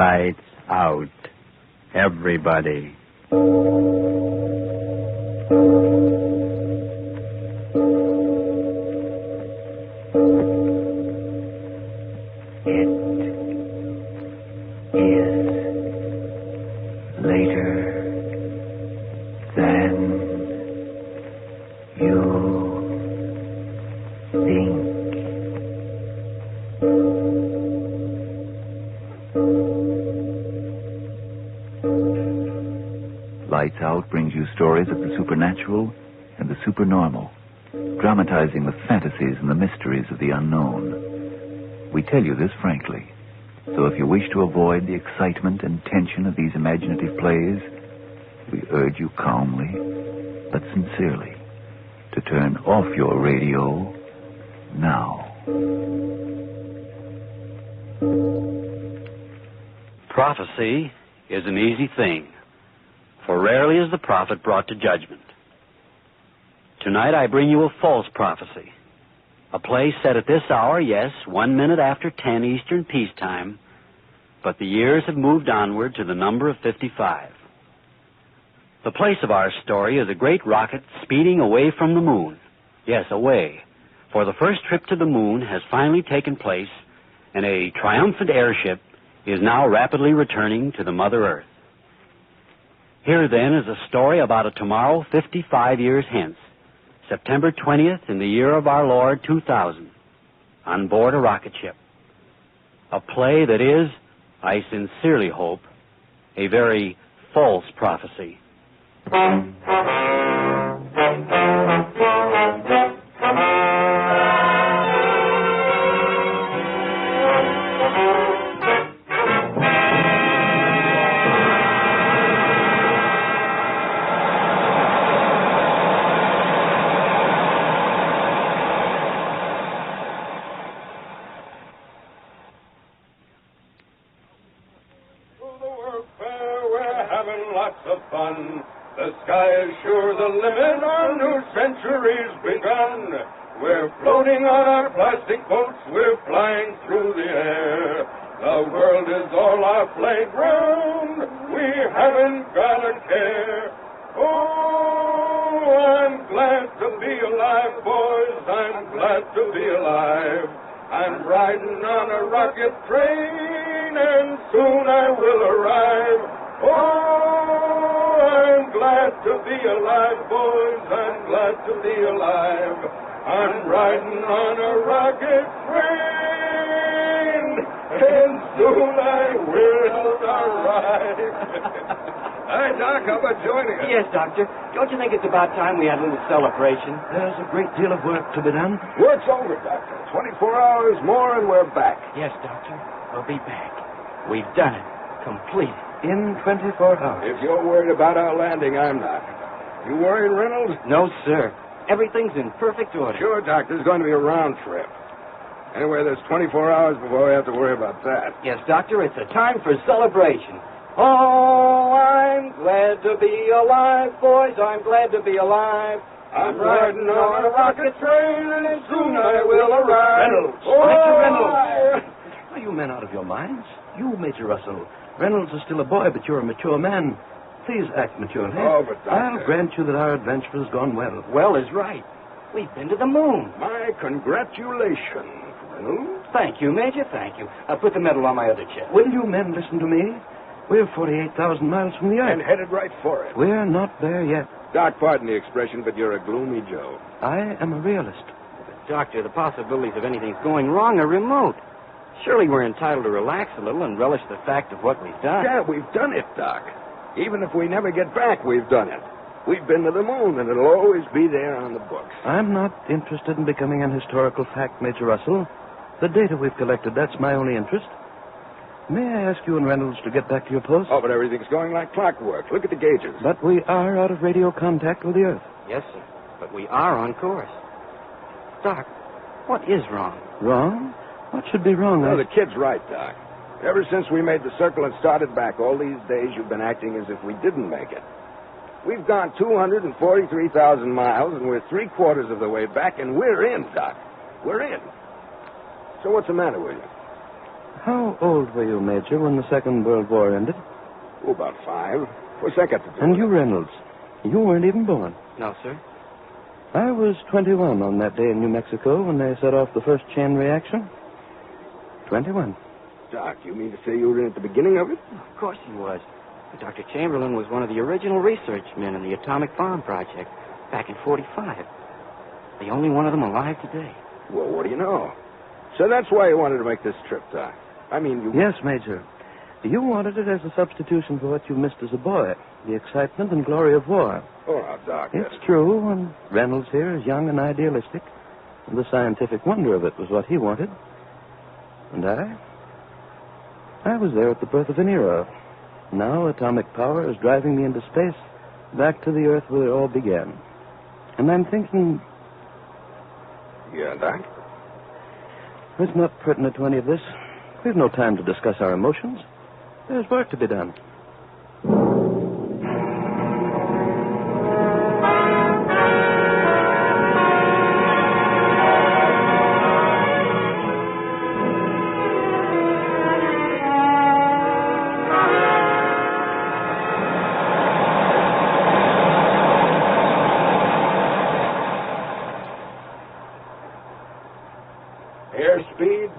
Lights out. Everybody. Lights Out brings you stories of the supernatural and the supernormal, dramatizing the fantasies and the mysteries of the unknown. We tell you this frankly, so if you wish to avoid the excitement and tension of these imaginative plays, we urge you calmly, but sincerely, to turn off your radio now. Prophecy is an easy thing, for rarely is the prophet brought to judgment. Tonight I bring you a false prophecy, a play set at this hour, yes, 1 minute after 10 Eastern peacetime, but the years have moved onward to the number of 55. The place of our story is a great rocket speeding away from the moon. Yes, away, for the first trip to the moon has finally taken place, and a triumphant airship is now rapidly returning to the Mother Earth. Here, then, is a story about a tomorrow 55 years hence, September 20th in the year of our Lord 2000, on board a rocket ship. A play that is, I sincerely hope, a very false prophecy. The sky is sure the limit, our new century's begun. We're floating on our plastic boats, we're flying through the air. The world is all our playground, we haven't got a care. Oh, I'm glad to be alive, boys, I'm glad to be alive. I'm riding on a rocket train, and soon I will arrive. Oh, I'm glad to be alive, boys, I'm glad to be alive. I'm riding on a rocket train, and soon I will arrive. Hi, Doc, how about joining us? Yes, Doctor. Don't you think it's about time we had a little celebration? There's a great deal of work to be done. Work's over, Doctor. 24 hours more and we're back. Yes, Doctor. We'll be back. We've done it. Completed. In 24 hours. If you're worried about our landing, I'm not. You worried, Reynolds? No, sir. Everything's in perfect order. Sure, Doc. There's going to be a round trip. Anyway, there's 24 hours before we have to worry about that. Yes, Doctor. It's a time for celebration. Oh, I'm glad to be alive, boys. I'm glad to be alive. I'm riding on a rocket train, and soon I will arrive. Reynolds! Oh, Major Reynolds! Are you men out of your minds? You, Major Russell. Reynolds is still a boy, but you're a mature man. Please act maturely. Oh, but Doctor... I'll grant you that our adventure has gone well. Well is right. We've been to the moon. My congratulations, Reynolds. Thank you, Major, thank you. I'll put the medal on my other chest. Will you men listen to me? We're 48,000 miles from the Earth. And headed right for it. We're not there yet. Doc, pardon the expression, but you're a gloomy Joe. I am a realist. But, Doctor, the possibilities of anything's going wrong are remote. Surely we're entitled to relax a little and relish the fact of what we've done. Yeah, we've done it, Doc. Even if we never get back, we've done it. We've been to the moon, and it'll always be there on the books. I'm not interested in becoming an historical fact, Major Russell. The data we've collected, that's my only interest. May I ask you and Reynolds to get back to your post? Oh, but everything's going like clockwork. Look at the gauges. But we are out of radio contact with the Earth. Yes, sir. But we are on course. Doc, what is wrong? Wrong? What should be wrong? No, the kid's right, Doc. Ever since we made the circle and started back, all these days you've been acting as if we didn't make it. We've gone 243,000 miles, and we're three-quarters of the way back, and we're in, Doc. We're in. So what's the matter with you? How old were you, Major, when the Second World War ended? Oh, about 5. What's that got to do And with you, it? Reynolds, you weren't even born. No, sir. I was 21 on that day in New Mexico when they set off the first chain reaction. 21. Doc, you mean to say you were in at the beginning of it? Of course he was. Dr. Chamberlain was one of the original research men in the atomic bomb project back in 45. The only one of them alive today. Well, what do you know? So that's why you wanted to make this trip, Doc. I mean, you... Yes, Major. You wanted it as a substitution for what you missed as a boy, the excitement and glory of war. Oh, now, Doc. It's true, and Reynolds here is young and idealistic, and the scientific wonder of it was what he wanted. And I was there at the birth of an era. Now atomic power is driving me into space, back to the Earth where it all began. And I'm thinking... Yeah, Doc? It's not pertinent to any of this. We've no time to discuss our emotions. There's work to be done. Airspeed,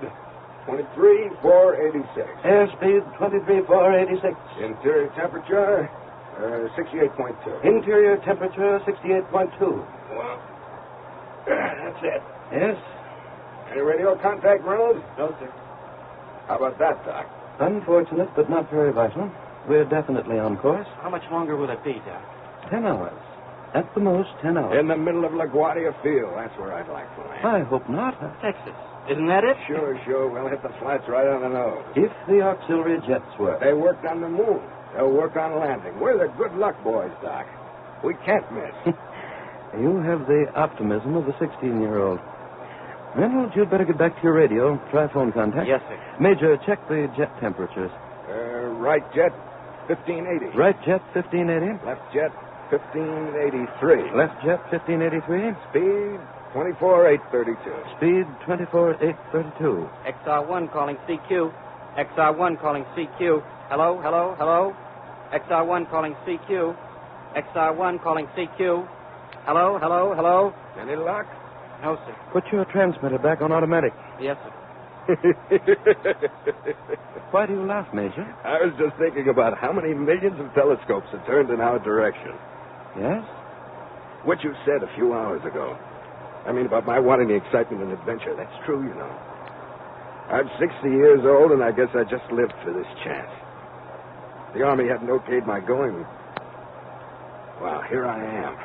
23,486. Airspeed, 23,486. Interior temperature, 68.2. Interior temperature, 68.2. Well, that's it. Yes? Any radio contact, Reynolds? No, sir. How about that, Doc? Unfortunate, but not very vital. We're definitely on course. How much longer will it be, Doc? 10 hours. At the most, 10 hours. In the middle of LaGuardia Field. That's where I'd like to land. I hope not. Texas. Isn't that it? Sure. We'll hit the flats right on the nose. If the auxiliary jets work. They worked on the moon. They'll work on landing. We're the good luck boys, Doc. We can't miss. You have the optimism of a 16-year-old. Reynolds, you'd better get back to your radio. Try phone contact. Yes, sir. Major, check the jet temperatures. Right jet, 1580. Right jet, 1580. Left jet, 1583. Left jet, 1583. Speed, 24,832. Speed, 24,832. XR1 calling CQ. XR1 calling CQ. Hello. XR1 calling CQ. XR1 calling CQ. Hello. Any luck? No, sir. Put your transmitter back on automatic. Yes, sir. Why do you laugh, Major? I was just thinking about how many millions of telescopes are turned in our direction. Yes? What you said a few hours ago. I mean, about my wanting the excitement and adventure. That's true, you know. I'm 60 years old, and I guess I just lived for this chance. The Army hadn't okayed my going. Well, here I am.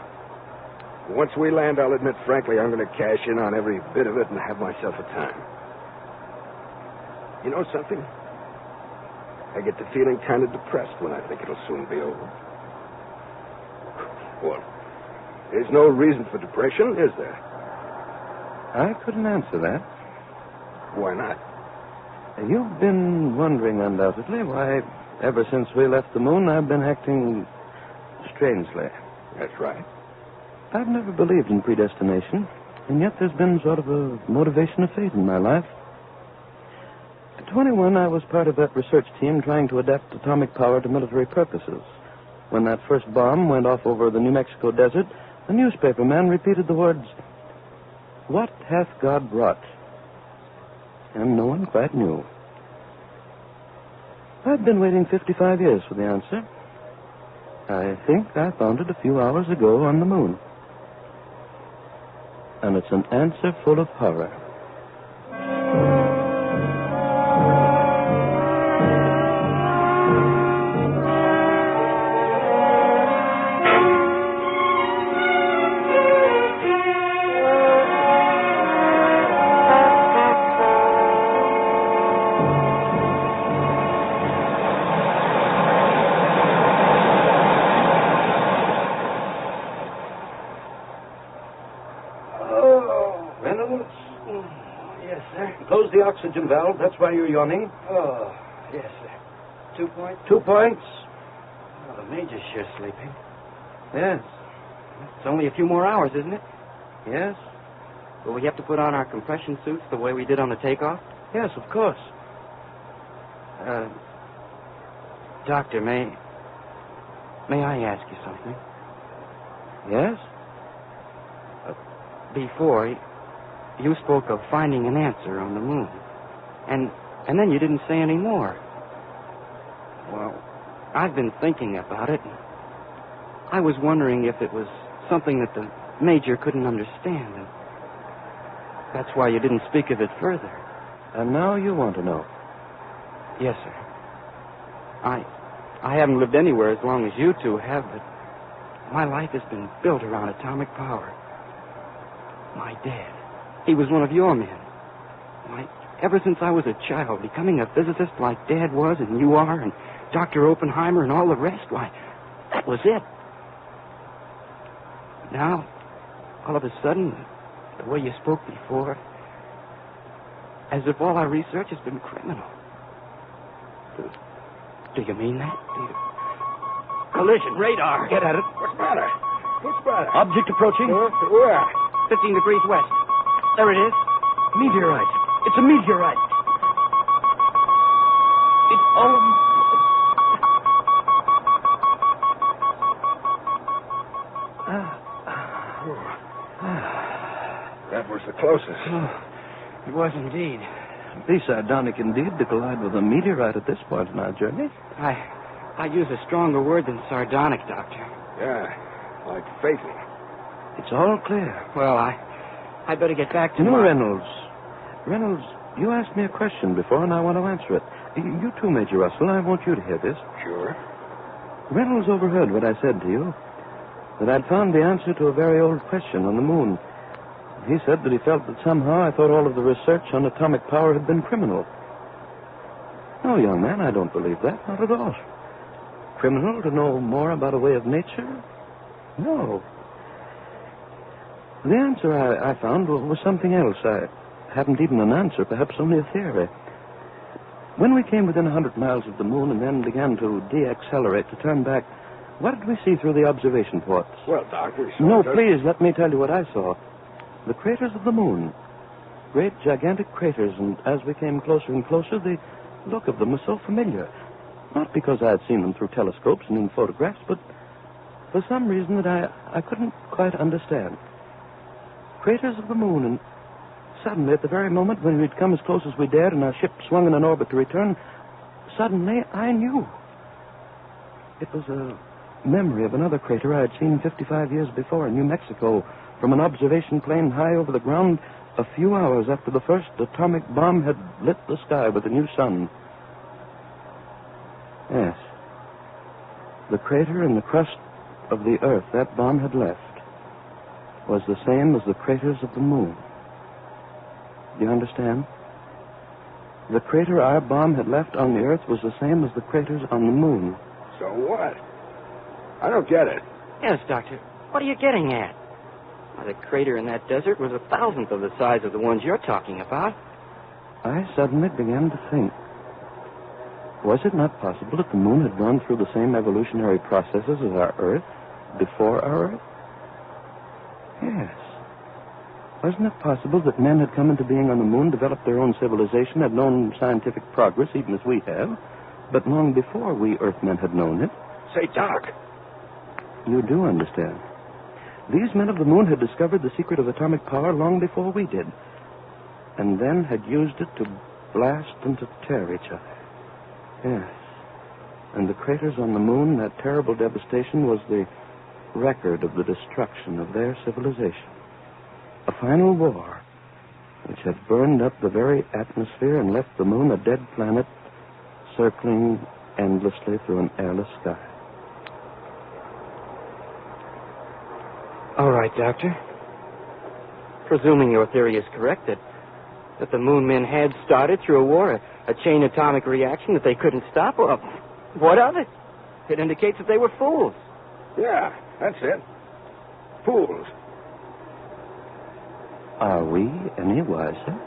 Once we land, I'll admit frankly I'm going to cash in on every bit of it and have myself a time. You know something? I get to feeling kind of depressed when I think it'll soon be over. What? There's no reason for depression, is there? I couldn't answer that. Why not? You've been wondering, undoubtedly, why, ever since we left the moon, I've been acting strangely. That's right. I've never believed in predestination, and yet there's been sort of a motivation of fate in my life. At 21, I was part of that research team trying to adapt atomic power to military purposes. When that first bomb went off over the New Mexico desert, a newspaper man repeated the words, "What hath God wrought?" And no one quite knew. I've been waiting 55 years for the answer. I think I found it a few hours ago on the moon. And it's an answer full of horror. Close the oxygen valve. That's why you're yawning. Oh, yes, sir. 2 points? 2 points. Oh, the Major's sure sleeping. Yes. It's only a few more hours, isn't it? Yes. Will we have to put on our compression suits the way we did on the takeoff? Yes, of course. Doctor, may I ask you something? Yes? Before, you spoke of finding an answer on the moon. And then you didn't say any more. Well, I've been thinking about it. I was wondering if it was something that the Major couldn't understand. And that's why you didn't speak of it further. And now you want to know? Yes, sir. I haven't lived anywhere as long as you two have, but my life has been built around atomic power. My dad, he was one of your men. Ever since I was a child, becoming a physicist like Dad was and you are, and Dr. Oppenheimer and all the rest, why, that was it. Now, all of a sudden, the way you spoke before, as if all our research has been criminal. Do you mean that? Collision, radar. Get at it. What's the matter? What's the matter? Object approaching. Where? 15 degrees west. There it is. Meteorite. It's a meteorite. That was the closest. It was indeed. Be sardonic indeed to collide with a meteorite at this point in our journey. I use a stronger word than sardonic, Doctor. Yeah, like fatal. It's all clear. Well, I better get back to Reynolds, you asked me a question before, and I want to answer it. You too, Major Russell. I want you to hear this. Sure. Reynolds overheard what I said to you, that I'd found the answer to a very old question on the moon. He said that he felt that somehow I thought all of the research on atomic power had been criminal. No, young man, I don't believe that. Not at all. Criminal to know more about a way of nature? No. The answer I found was something else. I hadn't even an answer, perhaps only a theory. When we came within 100 miles of the moon and then began to deaccelerate, to turn back, what did we see through the observation ports? Well, Doc, we saw... No, please, let me tell you what I saw. The craters of the moon. Great, gigantic craters, and as we came closer and closer, the look of them was so familiar. Not because I had seen them through telescopes and in photographs, but for some reason that I couldn't quite understand. Craters of the moon, and suddenly, at the very moment when we'd come as close as we dared and our ship swung in an orbit to return, suddenly I knew. It was a memory of another crater I had seen 55 years before in New Mexico from an observation plane high over the ground a few hours after the first atomic bomb had lit the sky with a new sun. Yes. The crater in the crust of the Earth that bomb had left was the same as the craters of the moon. Do you understand? The crater our bomb had left on the Earth was the same as the craters on the moon. So what? I don't get it. Yes, Doctor. What are you getting at? Why, the crater in that desert was 1,000th of the size of the ones you're talking about. I suddenly began to think. Was it not possible that the moon had gone through the same evolutionary processes as our Earth before our Earth? Yes. Wasn't it possible that men had come into being on the moon, developed their own civilization, had known scientific progress, even as we have, but long before we Earthmen had known it? Say, Doc. You do understand. These men of the moon had discovered the secret of atomic power long before we did, and then had used it to blast and to tear each other. Yes. And the craters on the moon, that terrible devastation, was the record of the destruction of their civilization. A final war which had burned up the very atmosphere and left the moon a dead planet circling endlessly through an airless sky. All right, Doctor. Presuming your theory is correct, that the moon men had started through a war, a chain atomic reaction that they couldn't stop, well, what of it? It indicates that they were fools. Yeah, that's it. Fools. Are we any wiser?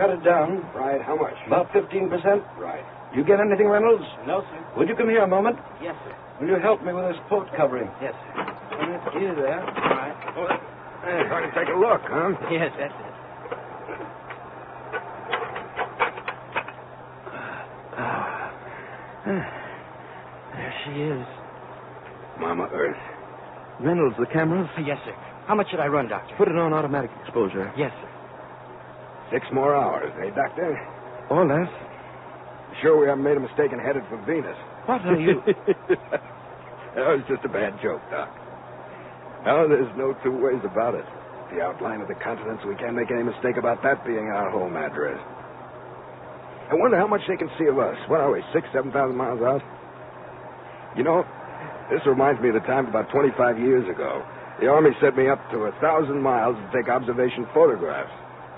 cut it down. Right, how much? About 15%. Right. You get anything, Reynolds? No, sir. Would you come here a moment? Yes, sir. Will you help me with this port covering? Yes, sir. You there. All right. Hey, trying to take a look, huh? Yes, that's it. There she is. Mama Earth. Reynolds, the cameras? Yes, sir. How much should I run, Doctor? Put it on automatic exposure. Yes, sir. 6 more hours, eh, Doctor? Or less. Sure we haven't made a mistake and headed for Venus. What are you... That was just a bad joke, Doc. No, there's no two ways about it. The outline of the continents, we can't make any mistake about that being our home address. I wonder how much they can see of us. What are we, 6,000, 7,000 miles out? You know, this reminds me of the time about 25 years ago. The Army sent me up to 1,000 miles to take observation photographs.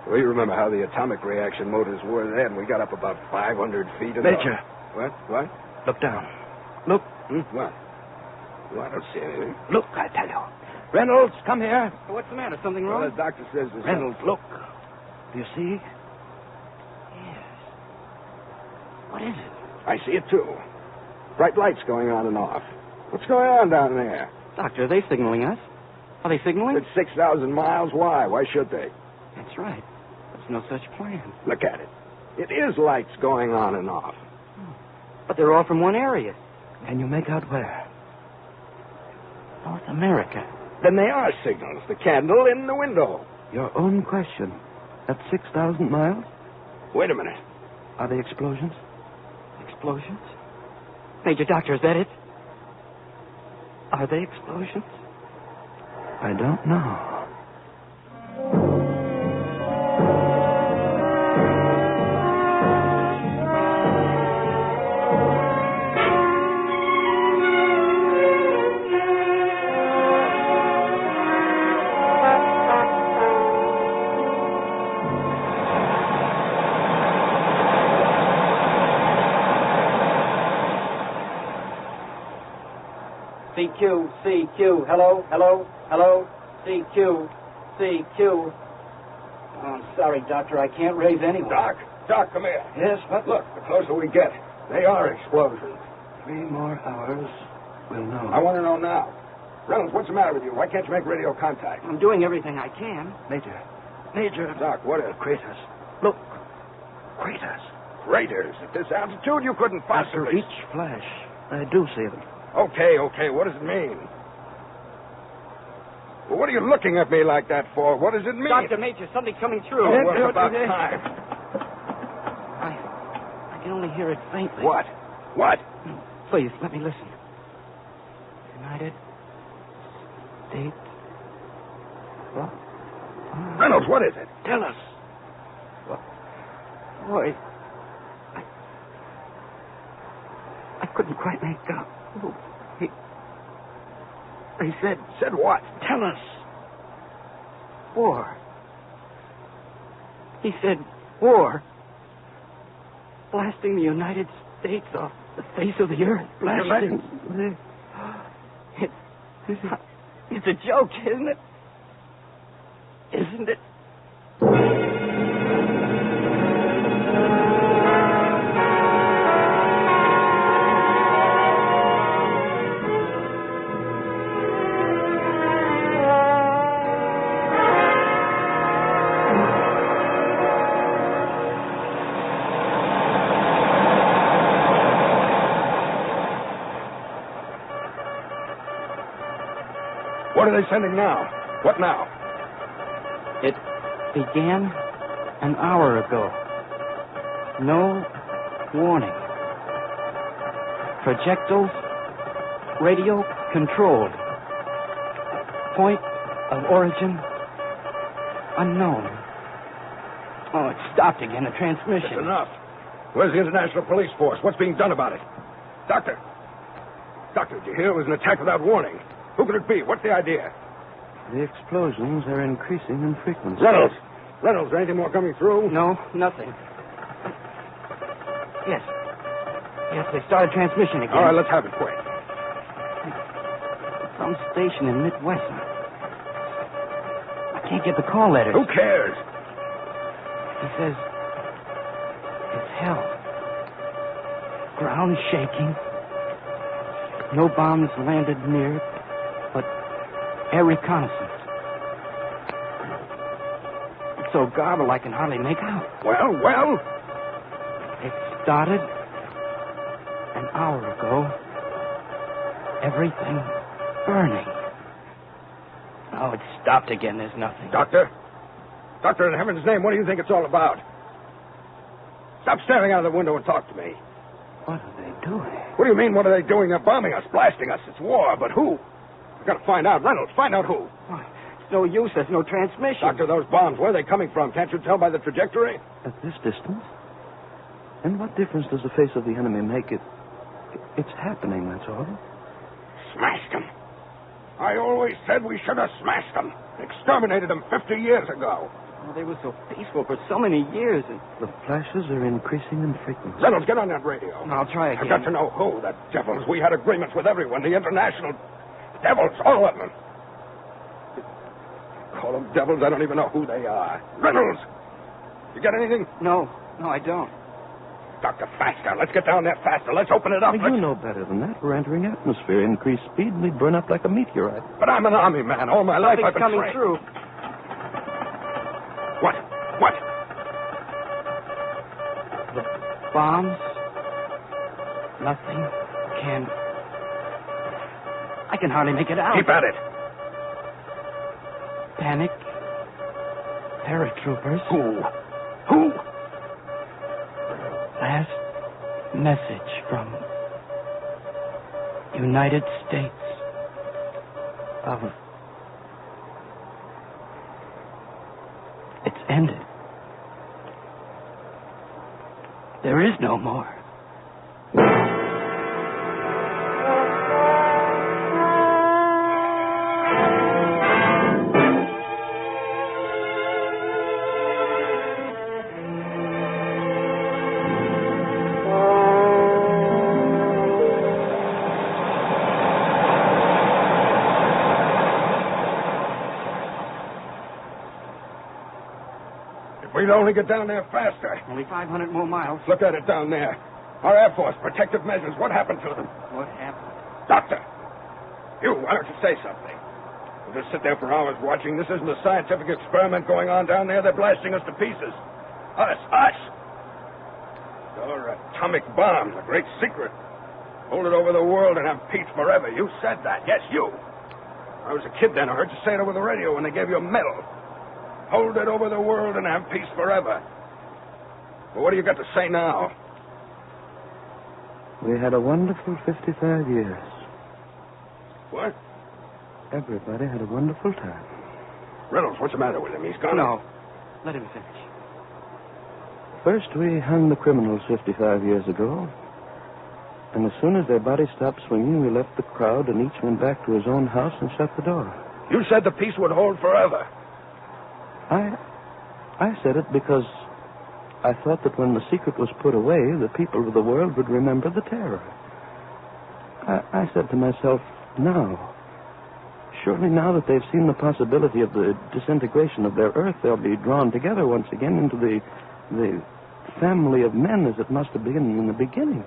We remember how the atomic reaction motors were then. We got up about 500 feet. And Major. What? What? Look down. Look. What? Well, I don't see anything. Look, I tell you. Reynolds, come here. What's the matter? Something Well, wrong? the doctor says there's... Reynolds, look. Do you see? Yes. What is it? I see it, too. Bright lights going on and off. What's going on down there? Doctor, are they signaling us? Are they signaling? It's 6,000 miles. Why? Why should they? That's right. There's no such plan. Look at it. It is lights going on and off. But they're all from one area. Can you make out where? North America. Then they are signals. The candle in the window. Your own question. At 6,000 miles? Wait a minute. Are they explosions? Explosions? Major Doctor, is that it? Are they explosions? I don't know. CQ, CQ, hello, hello, hello, CQ, CQ. Oh, I'm sorry, Doctor, I can't raise anyone. Doc, come here. Yes, what? Look, the closer we get, they are explosions. 3 more hours. We'll know. I want to know now. Reynolds, what's the matter with you? Why can't you make radio contact? I'm doing everything I can. Major. Doc, what is... Craters. Look. Craters. Craters. At this altitude, you couldn't After possibly... each flash, I do see them. Okay. What does it mean? Well, what are you looking at me like that for? What does it mean? Dr. Major, something's coming through. Oh, well, it's about time. I can only hear it faintly. What? Please, let me listen. United States. What? Reynolds, what is it? Tell us. Boy, I couldn't quite make out. Oh, he said... Said what? Tell us. War. He said war. Blasting the United States off the face of the earth. Blasting. It's a joke, isn't it? Isn't it? What are they sending now? What now? It began an hour ago. No warning. Projectiles radio controlled. Point of origin unknown. Oh, it stopped again, a transmission. That's enough. Where's the International Police Force? What's being done about it? Doctor, did you hear it was an attack without warning? Who could it be? What's the idea? The explosions are increasing in frequency. Reynolds, is there anything more coming through? No, nothing. Yes, they started transmission again. All right, let's have it quick. Some station in Midwest. I can't get the call letters. Who cares? He says as hell. Ground shaking. No bombs landed near it, but air reconnaissance. It's so garbled I can hardly make out. Well? It started an hour ago. Everything burning. Now it's stopped again. There's nothing. Doctor, in heaven's name, what do you think it's all about? Stop staring out of the window and talk to me. What are they doing? What do you mean, what are they doing? They're bombing us, blasting us. It's war, but who? We've got to find out. Reynolds, find out who. Why, it's no use. There's no transmission. Doctor, those bombs, where are they coming from? Can't you tell by the trajectory? At this distance? And what difference does the face of the enemy make? It's happening, that's all. Smashed them. I always said we should have smashed them. Exterminated them 50 years ago. Oh, they were so peaceful for so many years. And The flashes are increasing in frequency. Reynolds, get on that radio. I'll try again. I've got to know who. The devils. We had agreements with everyone. The international devils, all of them. Call them devils. I don't even know who they are. Reynolds! You got anything? No, I don't. Doctor, faster. Let's get down there faster. Let's open it up. You know better than that. We're entering atmosphere. Increased speed, and we burn up like a meteorite. But I'm an army man. All my life I've been coming trained. through. What? The bombs. Nothing can. I can hardly make it out. Keep at it. Panic. Paratroopers. Who? Last message from United States of... It's ended. There is no more. We'd only get down there faster. Only 500 more miles. Look at it down there. Our Air Force, protective measures. What happened to them? What happened? Doctor! Why don't you say something? We'll just sit there for hours watching. This isn't a scientific experiment going on down there. They're blasting us to pieces. Us! Your atomic bomb, a great secret. Hold it over the world and have peace forever. You said that. Yes, you. I was a kid then. I heard you say it over the radio when they gave you a medal. Hold it over the world and have peace forever. Well, what do you got to say now? We had a wonderful 55 years. What? Everybody had a wonderful time. Reynolds, what's the matter with him? He's gone. No. Let him finish. First, we hung the criminals 55 years ago. And as soon as their bodies stopped swinging, we left the crowd and each went back to his own house and shut the door. You said the peace would hold forever. I said it because I thought that when the secret was put away, the people of the world would remember the terror. I said to myself, surely now that they've seen the possibility of the disintegration of their Earth, they'll be drawn together once again into the family of men as it must have been in the beginning.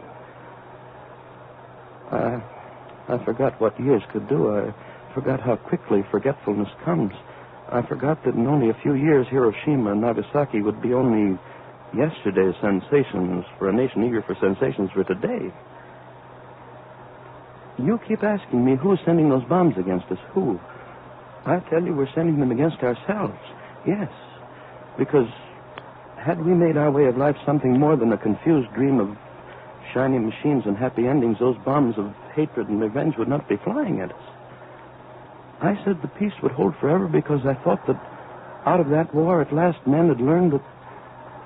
I forgot what years could do. I forgot how quickly forgetfulness comes. I forgot that in only a few years, Hiroshima and Nagasaki would be only yesterday's sensations for a nation eager for sensations for today. You keep asking me who's sending those bombs against us. Who? I tell you, we're sending them against ourselves. Yes. Because had we made our way of life something more than a confused dream of shiny machines and happy endings, those bombs of hatred and revenge would not be flying at us. I said the peace would hold forever because I thought that out of that war at last men had learned that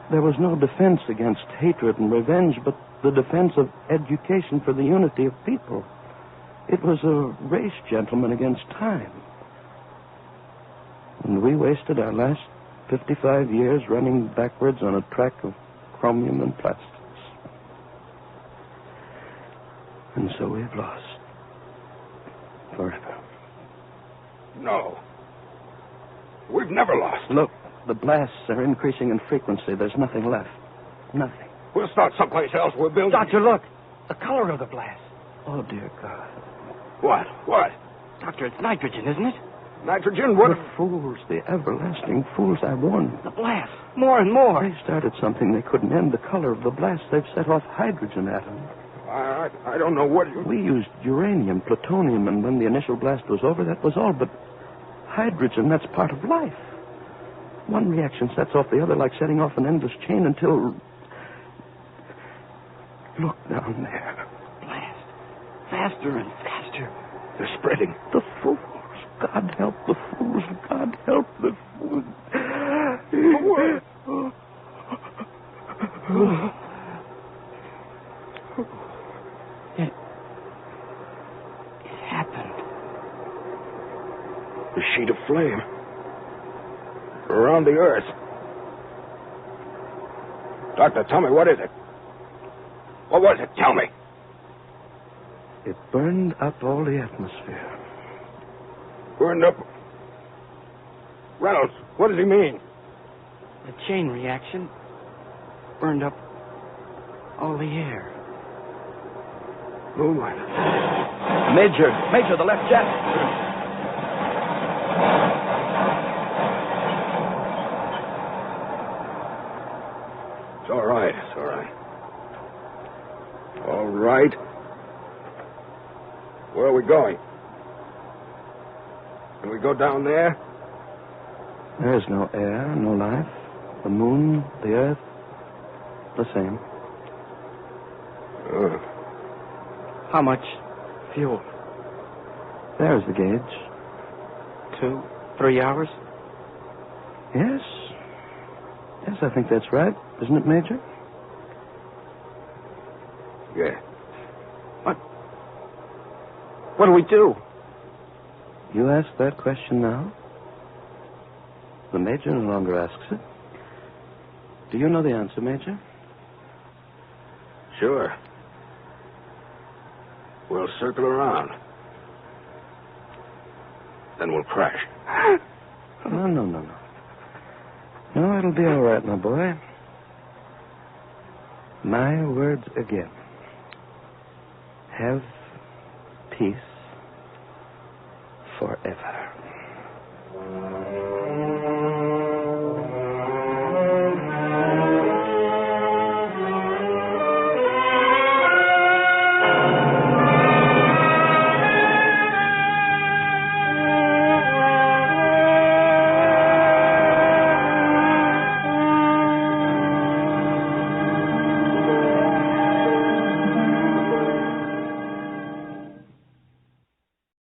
there was no defense against hatred and revenge, but the defense of education for the unity of people. It was a race, gentlemen, against time. And we wasted our last 55 years running backwards on a track of chromium and plastics. And so we've lost. Forever. No. We've never lost. Look, the blasts are increasing in frequency. There's nothing left. Nothing. We'll start someplace else. We're building... Doctor, look. The color of the blast. Oh, dear God. What? What? Doctor, it's nitrogen, isn't it? Nitrogen? What? The fools, the everlasting fools, I warned them. The blast. More and more. They started something they couldn't end. The color of the blast, they've set off hydrogen atoms. I don't know what you... We used uranium, plutonium, and when the initial blast was over, that was all. But hydrogen, that's part of life. One reaction sets off the other like setting off an endless chain until... Look down there. Blast. Faster and faster. They're spreading. The fools. God help the fools. God help the fools. It happened. A sheet of flame. Around the earth. Doctor, tell me, what is it? What was it? Tell me. It burned up all the atmosphere. Burned up. Reynolds, what does he mean? The chain reaction burned up all the air. Oh, my. Major, the left jet. It's all right. It's all right. All right. Where are we going? Can we go down there? There's no air, no life. The moon, the earth, the same. How much fuel? There's the gauge. 2, 3 hours? Yes. Yes, I think that's right. Isn't it, Major? Yeah. What do we do? You ask that question now? The Major no longer asks it. Do you know the answer, Major? Sure. We'll circle around. Then we'll crash. No. No, it'll be all right, my boy. My words again. Have peace forever.